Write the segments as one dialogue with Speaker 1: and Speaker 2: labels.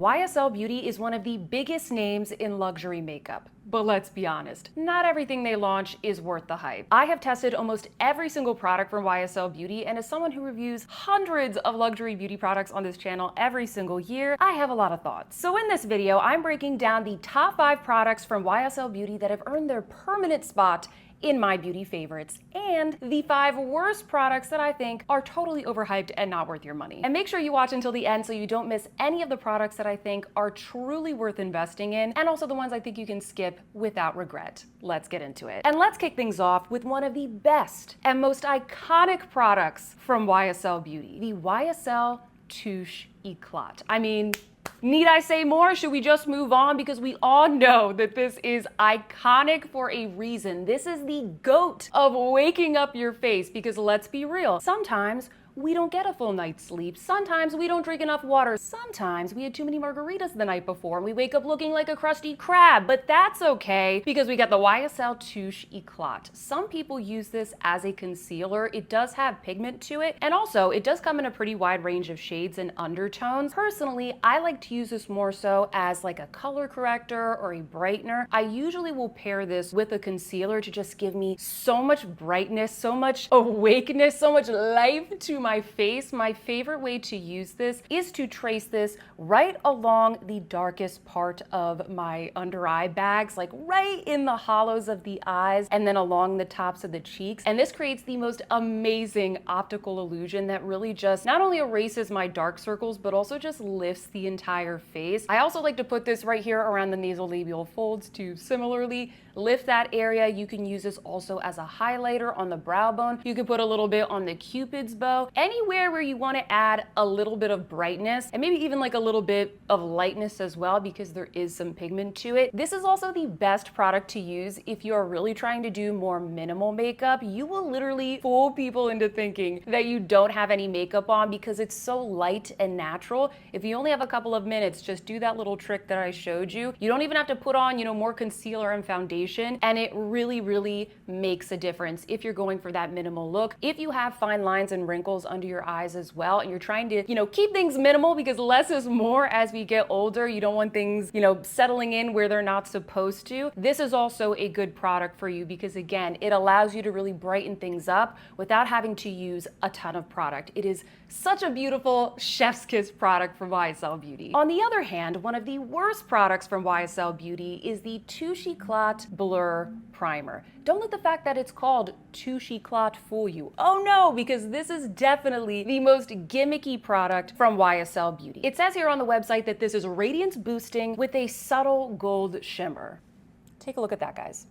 Speaker 1: YSL Beauty is one of the biggest names in luxury makeup. But let's be honest, not everything they launch is worth the hype. I have tested almost every single product from YSL Beauty, and as someone who reviews hundreds of luxury beauty products on this channel every single year, I have a lot of thoughts. So in this video, I'm breaking down the top 5 products from YSL Beauty that have earned their permanent spot in my beauty favorites, and the 5 worst products that I think are totally overhyped and not worth your money. And make sure you watch until the end so you don't miss any of the products that I think are truly worth investing in, and also the ones I think you can skip without regret. Let's get into it. And let's kick things off with one of the best and most iconic products from YSL Beauty, the YSL Tushi Clot. I mean, need I say more? Should we just move on? Because we all know that this is iconic for a reason. This is the GOAT of waking up your face, because let's be real, sometimes we don't get a full night's sleep. Sometimes we don't drink enough water. Sometimes we had too many margaritas the night before and we wake up looking like a crusty crab, but that's okay because we got the YSL Tushi Clot. Some people use this as a concealer. It does have pigment to it, and also it does come in a pretty wide range of shades and undertones. Personally, I like to use this more so as like a color corrector or a brightener. I usually will pair this with a concealer to just give me so much brightness, so much awakeness, so much life to my face. My favorite way to use this is to trace this right along the darkest part of my under eye bags, like right in the hollows of the eyes and then along the tops of the cheeks. And this creates the most amazing optical illusion that really just not only erases my dark circles, but also just lifts the entire face. I also like to put this right here around the nasolabial folds to similarly lift that area. You can use this also as a highlighter on the brow bone. You can put a little bit on the Cupid's bow. Anywhere where you want to add a little bit of brightness and maybe even like a little bit of lightness as well, because there is some pigment to it. This is also the best product to use if you're really trying to do more minimal makeup. You will literally fool people into thinking that you don't have any makeup on because it's so light and natural. If you only have a couple of minutes, just do that little trick that I showed you. You don't even have to put on, more concealer and foundation, and it really makes a difference if you're going for that minimal look. If you have fine lines and wrinkles under your eyes as well, and you're trying to, keep things minimal because less is more as we get older. You don't want things, settling in where they're not supposed to. This is also a good product for you because, again, it allows you to really brighten things up without having to use a ton of product. It is such a beautiful chef's kiss product from YSL Beauty. On the other hand, one of the worst products from YSL Beauty is the Tushi Clot Blur Primer. Don't let the fact that it's called Tushi Clot fool you. Oh no, because this is definitely the most gimmicky product from YSL Beauty. It says here on the website that this is radiance boosting with a subtle gold shimmer. Take a look at that, guys.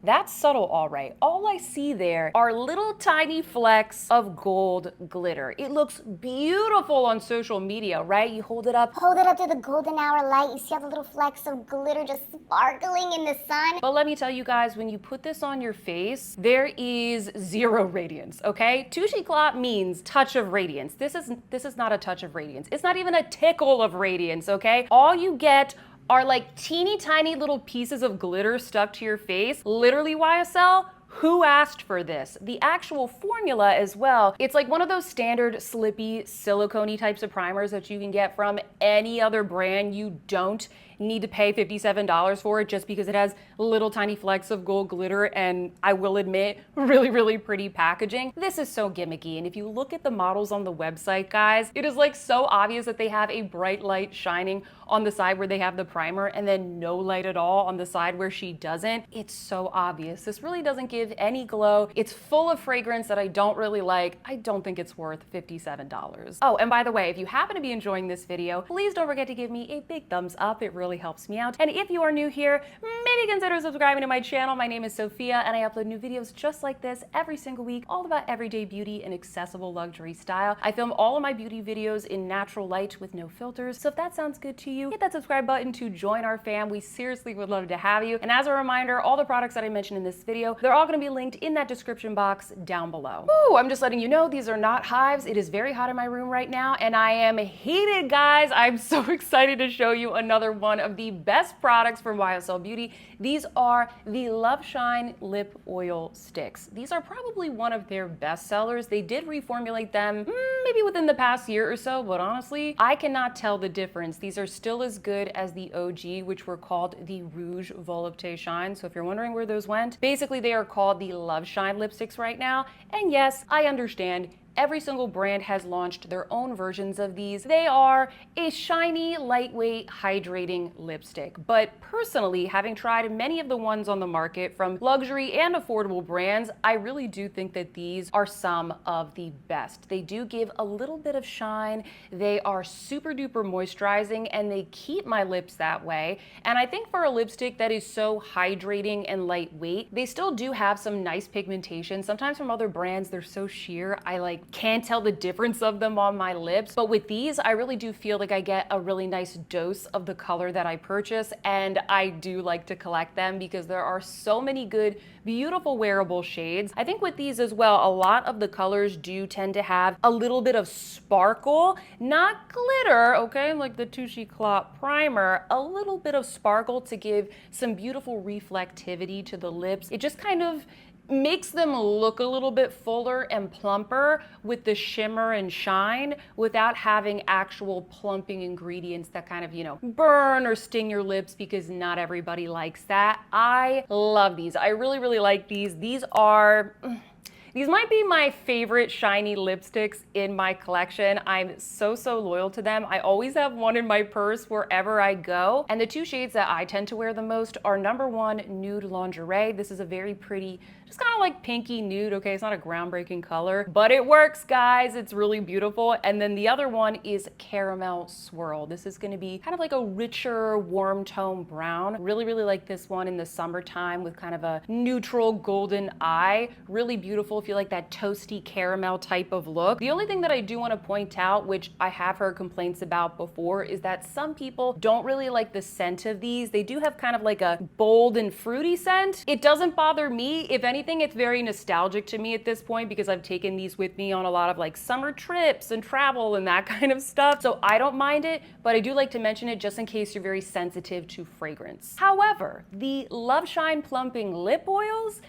Speaker 1: That's subtle, all right. All I see there are little tiny flecks of gold glitter. It looks beautiful on social media, right? You hold it up to the golden hour light. You see all the little flecks of glitter just sparkling in the sun. But let me tell you guys, when you put this on your face, there is zero radiance, okay? Tushi Clot means touch of radiance. This is not a touch of radiance. It's not even a tickle of radiance, okay? All you get are like teeny tiny little pieces of glitter stuck to your face. Literally, YSL, who asked for this? The actual formula as well, it's like one of those standard slippy silicone-y types of primers that you can get from any other brand. You don't need to pay $57 for it just because it has little tiny flecks of gold glitter and, I will admit, really pretty packaging. This is so gimmicky, and if you look at the models on the website, guys, it is like so obvious that they have a bright light shining on the side where they have the primer and then no light at all on the side where she doesn't. It's so obvious. This really doesn't give any glow. It's full of fragrance that I don't really like. I don't think it's worth $57. Oh, and by the way, if you happen to be enjoying this video, please don't forget to give me a big thumbs up. It really helps me out. And if you are new here, maybe consider subscribing to my channel. My name is Sophia, and I upload new videos just like this every single week, all about everyday beauty and accessible luxury style. I film all of my beauty videos in natural light with no filters. So if that sounds good to you, hit that subscribe button to join our fam. We seriously would love to have you. And as a reminder, all the products that I mentioned in this video, they're all going to be linked in that description box down below. Ooh, I'm just letting you know these are not hives. It is very hot in my room right now, and I am heated, guys. I'm so excited to show you another one one of the best products from YSL Beauty. These are the Love Shine Lip Oil Sticks. These are probably one of their best sellers. They did reformulate them maybe within the past year or so, but honestly, I cannot tell the difference. These are still as good as the OG, which were called the Rouge Volupté Shine. So if you're wondering where those went, basically they are called the Love Shine lipsticks right now. And yes, I understand. Every single brand has launched their own versions of these. They are a shiny, lightweight, hydrating lipstick. But personally, having tried many of the ones on the market from luxury and affordable brands, I really do think that these are some of the best. They do give a little bit of shine. They are super duper moisturizing and they keep my lips that way. And I think for a lipstick that is so hydrating and lightweight, they still do have some nice pigmentation. Sometimes from other brands, they're so sheer, I can't tell the difference of them on my lips. But with these, I really do feel like I get a really nice dose of the color that I purchase, and I do like to collect them because there are so many good, beautiful wearable shades. I think with these as well, a lot of the colors do tend to have a little bit of sparkle, not glitter, okay, like the Tushi Clot primer, a little bit of sparkle to give some beautiful reflectivity to the lips. It just kind of makes them look a little bit fuller and plumper with the shimmer and shine without having actual plumping ingredients that kind of, you know, burn or sting your lips, because not everybody likes that. I love these. I really, really like these. These might be my favorite shiny lipsticks in my collection. I'm so loyal to them. I always have one in my purse wherever I go. And the two shades that I tend to wear the most are number one, Nude Lingerie. This is a very pretty, just kind of like pinky nude, okay? It's not a groundbreaking color, but it works, guys. It's really beautiful. And then the other one is Caramel Swirl. This is gonna be kind of like a richer, warm tone brown. Really, really like this one in the summertime with kind of a neutral golden eye. Really beautiful if you like that toasty caramel type of look. The only thing that I do want to point out, which I have heard complaints about before, is that some people don't really like the scent of these. They do have kind of like a bold and fruity scent. It doesn't bother me. If anything, it's very nostalgic to me at this point because I've taken these with me on a lot of like summer trips and travel and that kind of stuff. So I don't mind it, but I do like to mention it just in case you're very sensitive to fragrance. However, the Love Shine Plumping Lip Oils,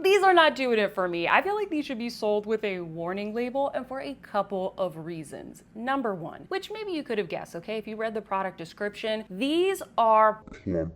Speaker 1: these are not doing it for me. I feel like these should be sold with a warning label, and for a couple of reasons. Number one, which maybe you could have guessed, okay? If you read the product description, these are plumping.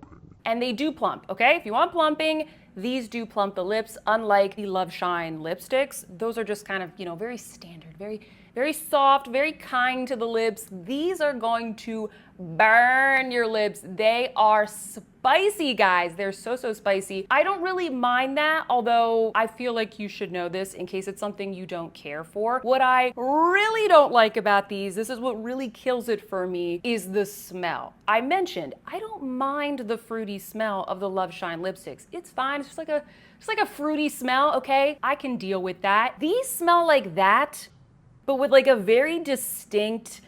Speaker 1: And they do plump, okay? If you want plumping, these do plump the lips, unlike the Love Shine lipsticks. Those are just kind of, you know, very standard, very soft, very kind to the lips. These are going to burn your lips. They are spicy, guys. They're so spicy. I don't really mind that, although I feel like you should know this in case it's something you don't care for. What I really don't like about these, this is what really kills it for me, is the smell. I mentioned I don't mind the fruity smell of the Love Shine lipsticks. It's fine. It's just like a fruity smell, okay? I can deal with that. These smell like that, but with like a very distinct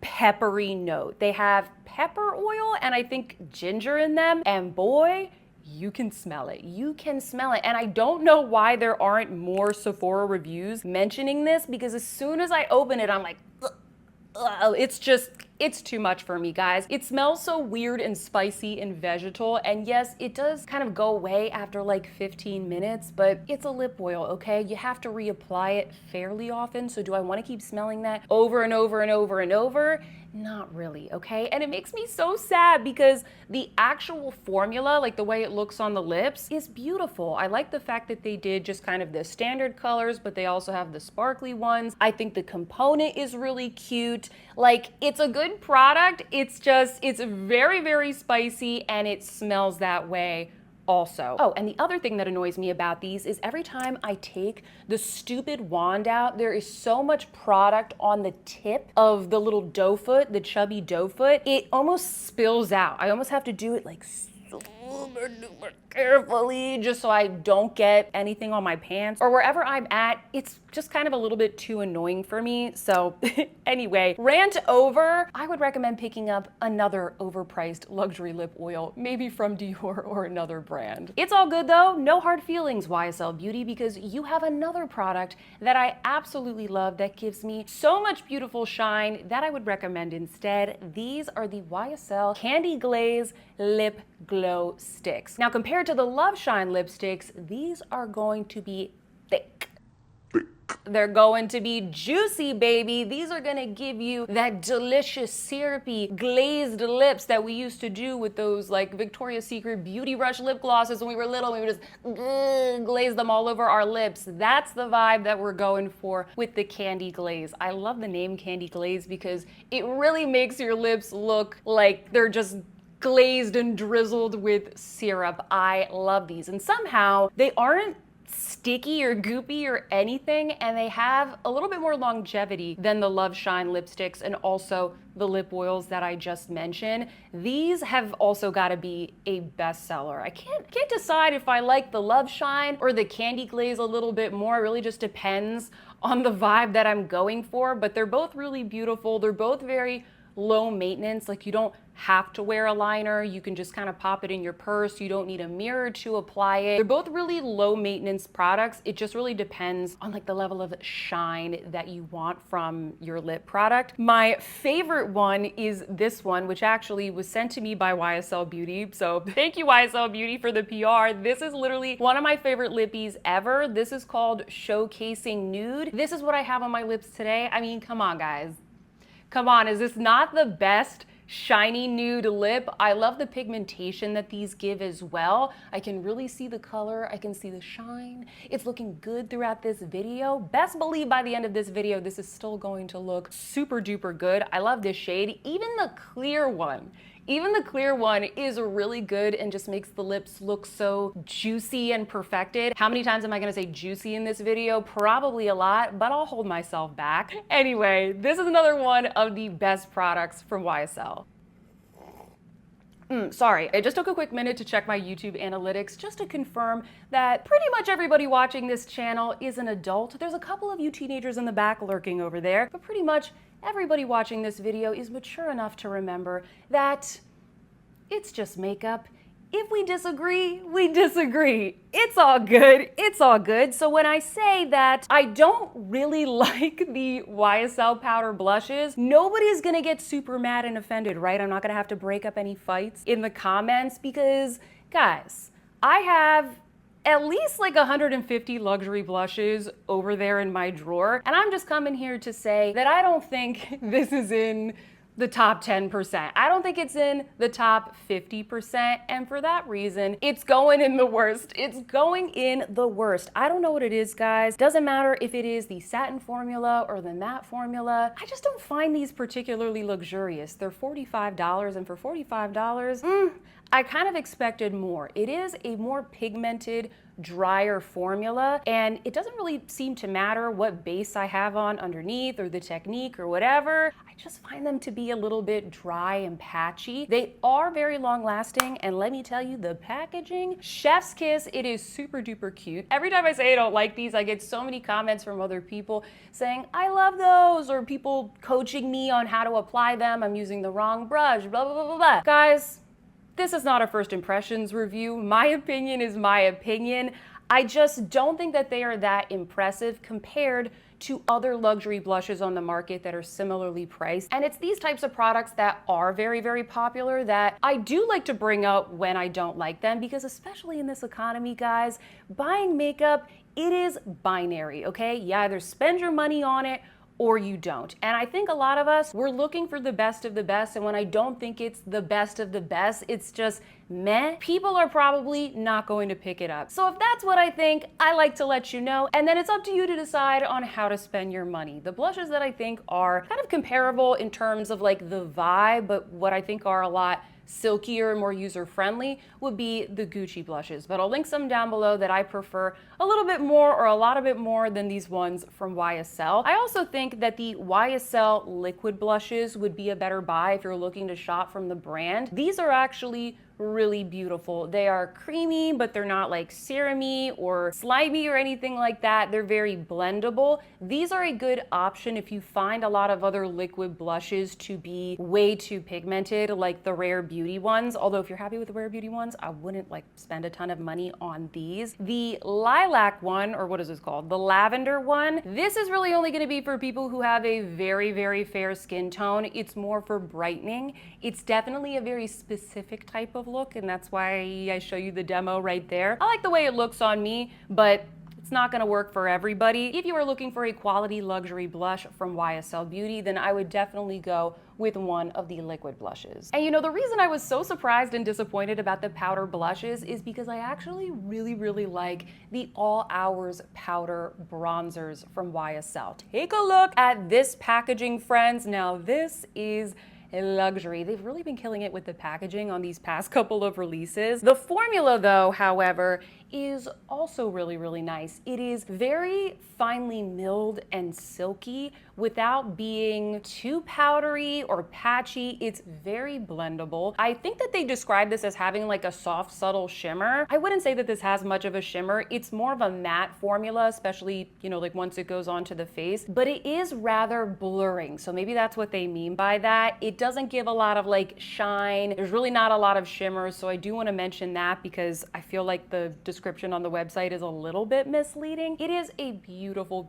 Speaker 1: peppery note. They have pepper oil and I think ginger in them, and boy, you can smell it. You can smell it. And I don't know why there aren't more Sephora reviews mentioning this, because as soon as I open it, I'm like, it's too much for me, guys. It smells so weird and spicy and vegetal, and yes, it does kind of go away after like 15 minutes, but it's a lip oil, okay? You have to reapply it fairly often, so do I want to keep smelling that over and over and over and over? Not really, okay? And it makes me so sad because the actual formula, like the way it looks on the lips, is beautiful. I like the fact that they did just kind of the standard colors, but they also have the sparkly ones. I think the component is really cute. Like, it's a good product. It's very spicy and it smells that way also. Oh, and the other thing that annoys me about these is every time I take the stupid wand out, there is so much product on the tip of the little doe foot, the chubby doe foot. It almost spills out. I almost have to do it like super carefully just so I don't get anything on my pants, or wherever I'm at, it's just kind of a little bit too annoying for me. So anyway, rant over. I would recommend picking up another overpriced luxury lip oil, maybe from Dior or another brand. It's all good though, no hard feelings, YSL Beauty, because you have another product that I absolutely love that gives me so much beautiful shine that I would recommend instead. These are the YSL Candy Glaze Lip Glow Sticks. Now, compared to the Love Shine lipsticks, these are going to be thick. They're going to be juicy, baby. These are gonna give you that delicious, syrupy, glazed lips that we used to do with those like Victoria's Secret Beauty Rush lip glosses when we were little. We would just glaze them all over our lips. That's the vibe that we're going for with the Candy Glaze. I love the name Candy Glaze because it really makes your lips look like they're just glazed and drizzled with syrup. I love these. And somehow they aren't sticky or goopy or anything, and they have a little bit more longevity than the Love Shine lipsticks and also the lip oils that I just mentioned. These have also got to be a bestseller. I can't decide if I like the Love Shine or the Candy Glaze a little bit more. It really just depends on the vibe that I'm going for, but they're both really beautiful. They're both very low maintenance. Like, you don't have to wear a liner. You can just kind of pop it in your purse. You don't need a mirror to apply it. They're both really low maintenance products. It just really depends on like the level of shine that you want from your lip product. My favorite one is this one, which actually was sent to me by YSL Beauty. So thank you, YSL Beauty, for the PR. This is literally one of my favorite lippies ever. This is called Showcasing Nude. This is what I have on my lips today. I mean, come on, guys. Come on, is this not the best shiny nude lip? I love the pigmentation that these give as well. I can really see the color, I can see the shine. It's looking good throughout this video. Best believe by the end of this video, this is still going to look super duper good. I love this shade. Even the clear one is really good and just makes the lips look so juicy and perfected. How many times am I gonna say juicy in this video? Probably a lot, but I'll hold myself back. Anyway, this is another one of the best products from YSL. Sorry, I just took a quick minute to check my YouTube analytics just to confirm that pretty much everybody watching this channel is an adult. There's a couple of you teenagers in the back lurking over there, but pretty much everybody watching this video is mature enough to remember that it's just makeup. If we disagree, we disagree. It's all good, it's all good. So when I say that I don't really like the YSL powder blushes, nobody's gonna get super mad and offended, right? I'm not gonna have to break up any fights in the comments because, guys, I have at least like 150 luxury blushes over there in my drawer, and I'm just coming here to say that I don't think this is in the top 10%. I don't think it's in the top 50%, and for that reason, it's going in the worst. It's going in the worst. I don't know what it is, guys. Doesn't matter if it is the satin formula or the matte formula. I just don't find these particularly luxurious. They're $45, and for $45, I kind of expected more. It is a more pigmented, drier formula, and it doesn't really seem to matter what base I have on underneath or the technique or whatever. I just find them to be a little bit dry and patchy. They are very long lasting, and let me tell you, the packaging, chef's kiss. It is super duper cute. Every time I say I don't like these, I get so many comments from other people saying, I love those, or people coaching me on how to apply them. I'm using the wrong brush, blah, blah, blah, blah, blah. Guys, this is not a first impressions review. My opinion is my opinion. I just don't think that they are that impressive compared to other luxury blushes on the market that are similarly priced. And it's these types of products that are very, very popular that I do like to bring up when I don't like them, because especially in this economy, guys, buying makeup, it is binary, okay? You either spend your money on it or you don't. And I think a lot of us, we're looking for the best of the best, and when I don't think it's the best of the best, it's just meh, people are probably not going to pick it up. So if that's what I think, I like to let you know, and then it's up to you to decide on how to spend your money. The blushes that I think are kind of comparable in terms of like the vibe, but what I think are a lot silkier and more user-friendly would be the Gucci blushes, but I'll link some down below that I prefer a little bit more or a lot of bit more than these ones from YSL. I also think that the YSL liquid blushes would be a better buy if you're looking to shop from the brand. These are actually really beautiful. They are creamy, but they're not like serumy or slimy or anything like that. They're very blendable. These are a good option if you find a lot of other liquid blushes to be way too pigmented, like the Rare Beauty ones. Although if you're happy with the Rare Beauty ones, I wouldn't like spend a ton of money on these. The lilac one, or what is this called? The lavender one. This is really only going to be for people who have a very, very fair skin tone. It's more for brightening. It's definitely a very specific type of look, and that's why I show you the demo right there. I like the way it looks on me, but it's not gonna work for everybody. If you are looking for a quality luxury blush from YSL Beauty, then I would definitely go with one of the liquid blushes. And you know, the reason I was so surprised and disappointed about the powder blushes is because I actually really like the All Hours powder bronzers from YSL. Take a look at this packaging, friends. Now this is a luxury. They've really been killing it with the packaging on these past couple of releases. The formula though, however, is also really nice. It is very finely milled and silky without being too powdery or patchy. It's very blendable. I think that they describe this as having like a soft, subtle shimmer. I wouldn't say that this has much of a shimmer. It's more of a matte formula, especially, you know, like once it goes onto the face, but it is rather blurring. So maybe that's what they mean by that. It doesn't give a lot of like shine. There's really not a lot of shimmer. So I do want to mention that because I feel like the description on the website is a little bit misleading. It is a beautiful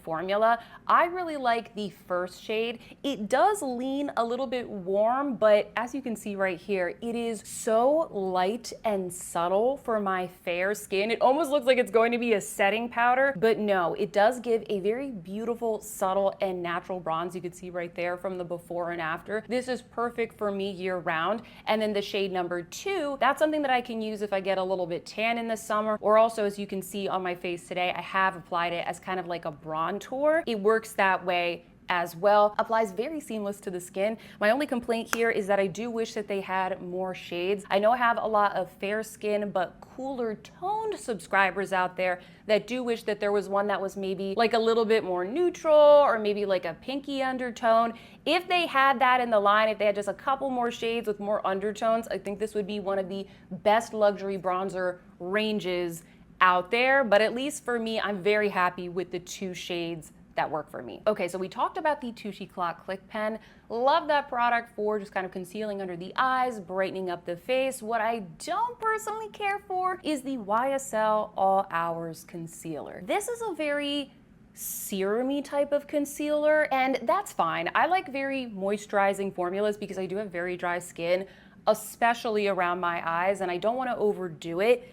Speaker 1: formula. I really like the first shade. It does lean a little bit warm, but as you can see right here, it is so light and subtle for my fair skin. It almost looks like it's going to be a setting powder, but no, it does give a very beautiful, subtle, and natural bronze. You can see right there from the before and after. This is perfect for me year round. And then the shade number 2, that's something that I can use if I get a little bit tan in the summer, or also, as you can see on my face today, I have applied it as kind of like a bronzer. It works that way as well. Applies very seamless to the skin. My only complaint here is that I do wish that they had more shades. I know I have a lot of fair skin but cooler toned subscribers out there that do wish that there was one that was maybe like a little bit more neutral or maybe like a pinky undertone. If they had that in the line, if they had just a couple more shades with more undertones, I think this would be one of the best luxury bronzer ranges out there. But at least for me, I'm very happy with the 2 shades that work for me. Okay, so we talked about the Tushi Clot Click Pen. Love that product for just kind of concealing under the eyes, brightening up the face. What I don't personally care for is the YSL All Hours Concealer. This is a very serum-y type of concealer, and that's fine. I like very moisturizing formulas because I do have very dry skin, especially around my eyes, and I don't want to overdo it.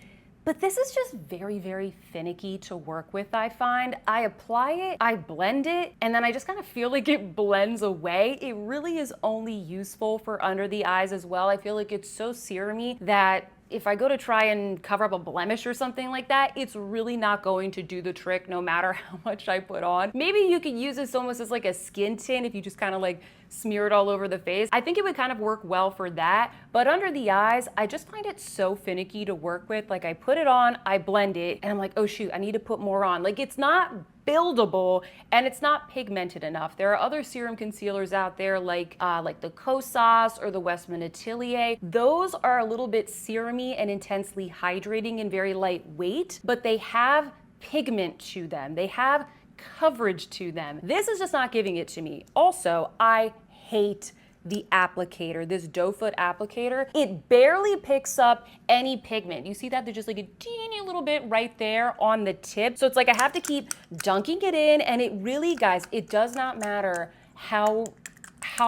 Speaker 1: But this is just very finicky to work with, I find. I apply it, I blend it, and then I just kind of feel like it blends away. It really is only useful for under the eyes as well. I feel like it's so serum-y that if I go to try and cover up a blemish or something like that, it's really not going to do the trick no matter how much I put on. Maybe you could use this almost as like a skin tint if you just kind of like smear it all over the face. I think it would kind of work well for that. But under the eyes, I just find it so finicky to work with. Like I put it on, I blend it, and I'm like, oh shoot, I need to put more on. Like it's not buildable and it's not pigmented enough. There are other serum concealers out there like the Kozakh or the Westman Atelier. Those are a little bit serum-y and intensely hydrating and very lightweight, but they have pigment to them. They have coverage to them. This is just not giving it to me. Also, I hate the applicator, this doe foot applicator. It barely picks up any pigment. You see that? There's just like a teeny little bit right there on the tip. So it's like I have to keep dunking it in, and it really, guys, it does not matter how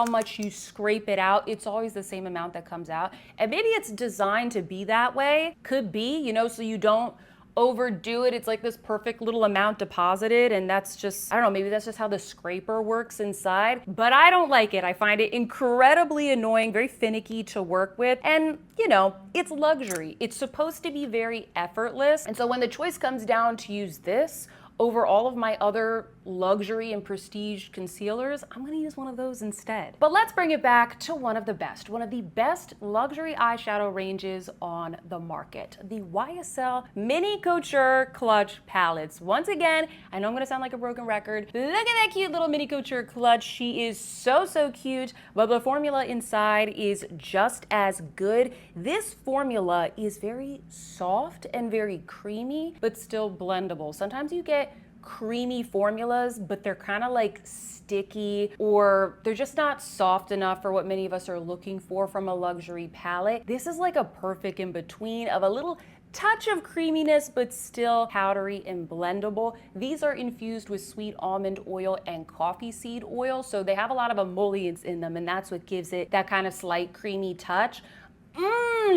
Speaker 1: much you scrape it out. It's always the same amount that comes out. And maybe it's designed to be that way. Could be, you know, so you don't overdo it. It's like this perfect little amount deposited, and that's just, I don't know, maybe that's just how the scraper works inside, but I don't like it. I find it incredibly annoying, very finicky to work with, and you know, it's luxury. It's supposed to be very effortless, and so when the choice comes down to use this over all of my other luxury and prestige concealers, I'm gonna use one of those instead. But let's bring it back to one of the best luxury eyeshadow ranges on the market, the YSL Mini Couture Clutch Palettes. Once again, I know I'm gonna sound like a broken record. Look at that cute little Mini Couture clutch. She is so cute, but the formula inside is just as good. This formula is very soft and very creamy, but still blendable. Sometimes you get creamy formulas, but they're kind of like sticky, or they're just not soft enough for what many of us are looking for from a luxury palette. This is like a perfect in between of a little touch of creaminess, but still powdery and blendable. These are infused with sweet almond oil and coffee seed oil, so they have a lot of emollients in them, and that's what gives it that kind of slight creamy touch.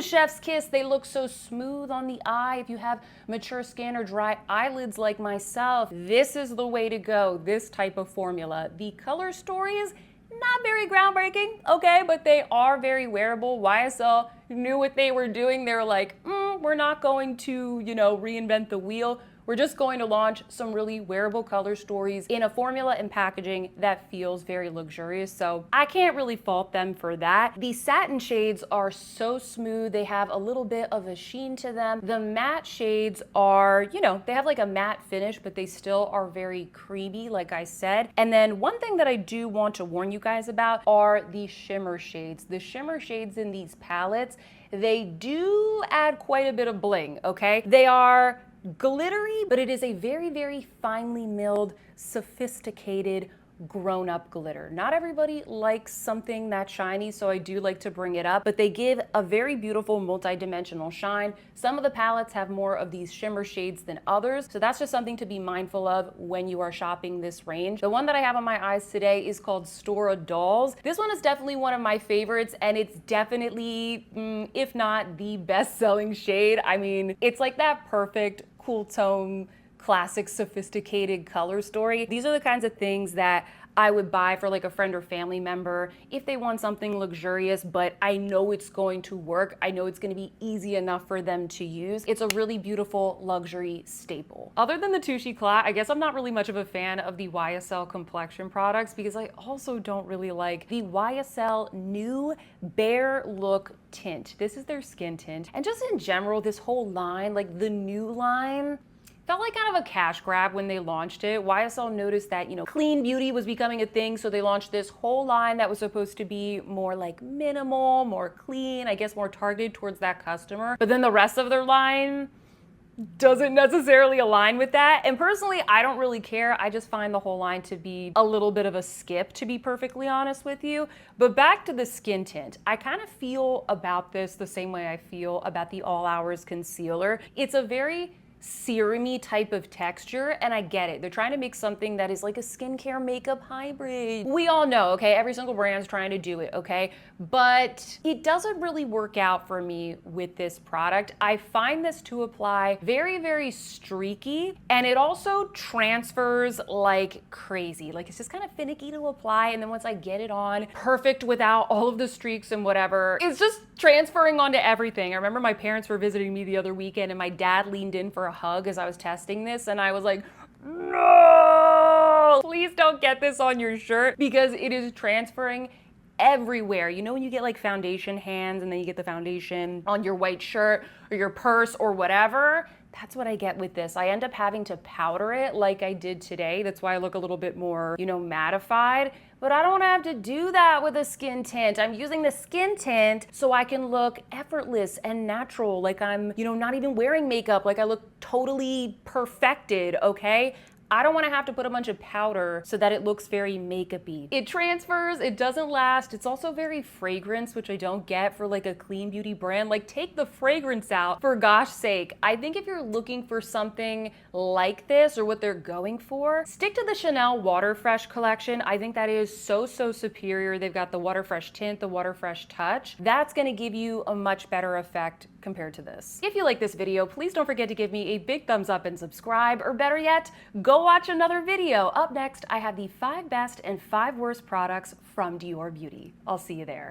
Speaker 1: Chef's kiss. They look so smooth on the eye. If you have mature skin or dry eyelids like myself, this is the way to go, this type of formula. The color stories, not very groundbreaking, okay, but they are very wearable. YSL knew what they were doing. They were like, we're not going to, reinvent the wheel. We're just going to launch some really wearable color stories in a formula and packaging that feels very luxurious. So I can't really fault them for that. The satin shades are so smooth. They have a little bit of a sheen to them. The matte shades are, they have like a matte finish, but they still are very creamy, like I said. And then one thing that I do want to warn you guys about are the shimmer shades. The shimmer shades in these palettes, they do add quite a bit of bling, okay? They are glittery, but it is a very finely milled, sophisticated, grown-up glitter. Not everybody likes something that shiny, so I do like to bring it up, but they give a very beautiful multi-dimensional shine. Some of the palettes have more of these shimmer shades than others, so that's just something to be mindful of when you are shopping this range. The one that I have on my eyes today is called Stora Dolls. This one is definitely one of my favorites, and it's definitely, if not the best-selling shade. I mean, it's like that perfect cool tone, classic, sophisticated color story. These are the kinds of things that I would buy for like a friend or family member if they want something luxurious, but I know it's going to work. I know it's going to be easy enough for them to use. It's a really beautiful luxury staple. Other than the Tushi Clot, I guess I'm not really much of a fan of the YSL complexion products because I also don't really like the YSL new Bare Look Tint. This is their skin tint. And just in general, this whole line, like the new line, felt like kind of a cash grab when they launched it. YSL noticed that, clean beauty was becoming a thing, so they launched this whole line that was supposed to be more like minimal, more clean, I guess more targeted towards that customer. But then the rest of their line doesn't necessarily align with that. And personally, I don't really care. I just find the whole line to be a little bit of a skip, to be perfectly honest with you. But back to the skin tint, I kind of feel about this the same way I feel about the All Hours concealer. It's a very serum-y type of texture, and I get it. They're trying to make something that is like a skincare makeup hybrid. We all know, okay, every single brand's trying to do it, okay? But it doesn't really work out for me with this product. I find this to apply very streaky, and it also transfers like crazy. Like it's just kind of finicky to apply, and then once I get it on, perfect without all of the streaks and whatever, it's just transferring onto everything. I remember my parents were visiting me the other weekend, and my dad leaned in for a hug as I was testing this, and I was like, no, please don't get this on your shirt because it is transferring everywhere. You know when you get like foundation hands and then you get the foundation on your white shirt or your purse or whatever? That's what I get with this. I end up having to powder it like I did today. That's why I look a little bit more, mattified. But I don't have to do that with a skin tint. I'm using the skin tint so I can look effortless and natural, like I'm, not even wearing makeup, like I look totally perfected, okay? I don't want to have to put a bunch of powder so that it looks very makeup-y. It transfers, it doesn't last. It's also very fragrance, which I don't get for like a clean beauty brand. Like take the fragrance out for gosh sake. I think if you're looking for something like this or what they're going for, stick to the Chanel Water Fresh collection. I think that is so superior. They've got the Water Fresh tint, the Water Fresh touch. That's going to give you a much better effect compared to this. If you like this video, please don't forget to give me a big thumbs up and subscribe, or better yet, go watch another video. Up next, I have the 5 best and 5 worst products from Dior Beauty. I'll see you there.